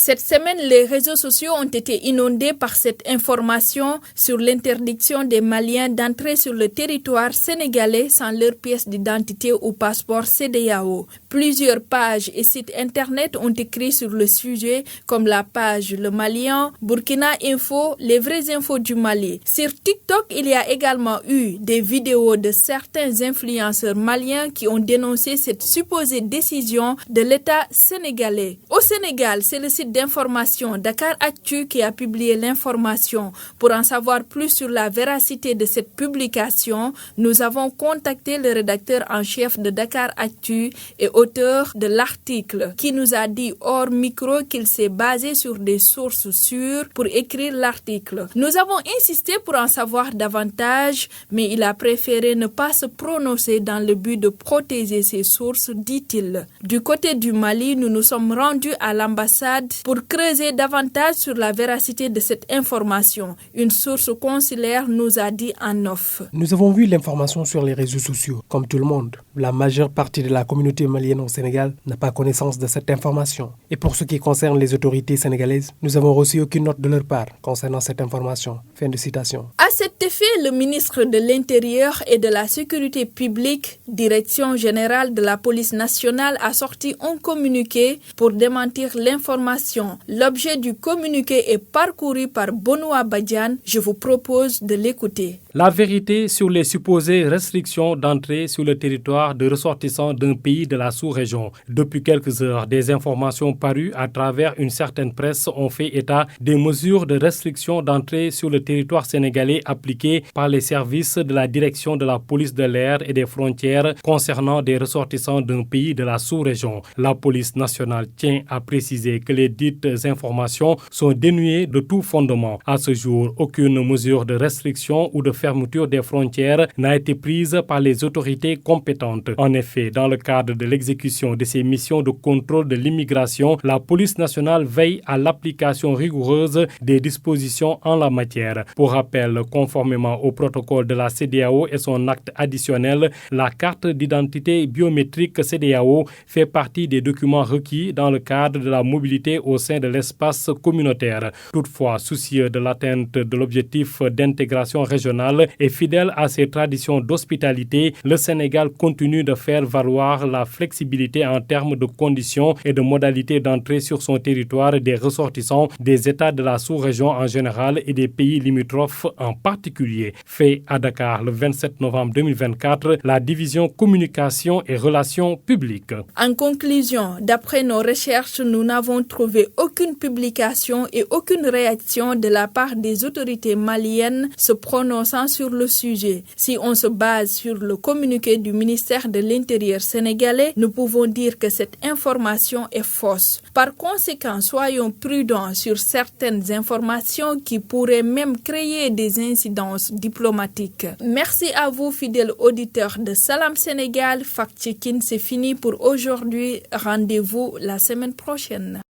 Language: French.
Cette semaine, les réseaux sociaux ont été inondés par cette information sur l'interdiction des Maliens d'entrer sur le territoire sénégalais sans leur pièce d'identité ou passeport CEDEAO. Plusieurs pages et sites internet ont écrit sur le sujet, comme la page Le Malien, Burkina Info, les vraies infos du Mali. Sur TikTok, il y a également eu des vidéos de certains influenceurs maliens qui ont dénoncé cette supposée décision de l'État sénégalais. Au Sénégal, c'est le site d'information Dakar Actu qui a publié l'information. Pour en savoir plus sur la véracité de cette publication, nous avons contacté le rédacteur en chef de Dakar Actu et auteur de l'article, qui nous a dit hors micro qu'il s'est basé sur des sources sûres pour écrire l'article. Nous avons insisté pour en savoir davantage, mais il a préféré ne pas se prononcer dans le but de protéger ses sources, dit-il. Du côté du Mali, nous nous sommes rendus à l'ambassade pour creuser davantage sur la véracité de cette information. Une source consulaire nous a dit en off. Nous avons vu l'information sur les réseaux sociaux, comme tout le monde. La majeure partie de la communauté malienne au Sénégal n'a pas connaissance de cette information. Et pour ce qui concerne les autorités sénégalaises, nous n'avons reçu aucune note de leur part concernant cette information. Fin de citation. À cet effet, le ministre de l'Intérieur et de la Sécurité publique, Direction générale de la police nationale, a sorti un communiqué pour démentir l'information. L'objet du communiqué est parcouru par Benoît Badiane. Je vous propose de l'écouter. La vérité sur les supposées restrictions d'entrée sur le territoire de ressortissants d'un pays de la sous-région. Depuis quelques heures, des informations parues à travers une certaine presse ont fait état des mesures de restriction d'entrée sur le territoire sénégalais appliquées par les services de la direction de la police de l'air et des frontières concernant des ressortissants d'un pays de la sous-région. La police nationale tient à préciser que les dites informations sont dénuées de tout fondement. À ce jour, aucune mesure de restriction ou de fermeture des frontières n'a été prise par les autorités compétentes. En effet, dans le cadre de l'exécution de ses missions de contrôle de l'immigration, la police nationale veille à l'application rigoureuse des dispositions en la matière. Pour rappel, conformément au protocole de la CEDEAO et son acte additionnel, la carte d'identité biométrique CEDEAO fait partie des documents requis dans le cadre de la mobilité au sein de l'espace communautaire. Toutefois, soucieux de l'atteinte de l'objectif d'intégration régionale et fidèle à ses traditions d'hospitalité, le Sénégal continue de faire valoir la flexibilité en termes de conditions et de modalités d'entrée sur son territoire des ressortissants des États de la sous-région en général et des pays limitrophes en particulier. Fait à Dakar le 27 novembre 2024, la division communication et relations publiques. En conclusion, d'après nos recherches, nous n'avons trouvé aucune publication et aucune réaction de la part des autorités maliennes se prononçant sur le sujet. Si on se base sur le communiqué du ministère de l'Intérieur sénégalais, nous pouvons dire que cette information est fausse. Par conséquent, soyons prudents sur certaines informations qui pourraient même créer des incidences diplomatiques. Merci à vous, fidèles auditeurs de Salam Sénégal. Fact-checking, c'est fini pour aujourd'hui. Rendez-vous la semaine prochaine.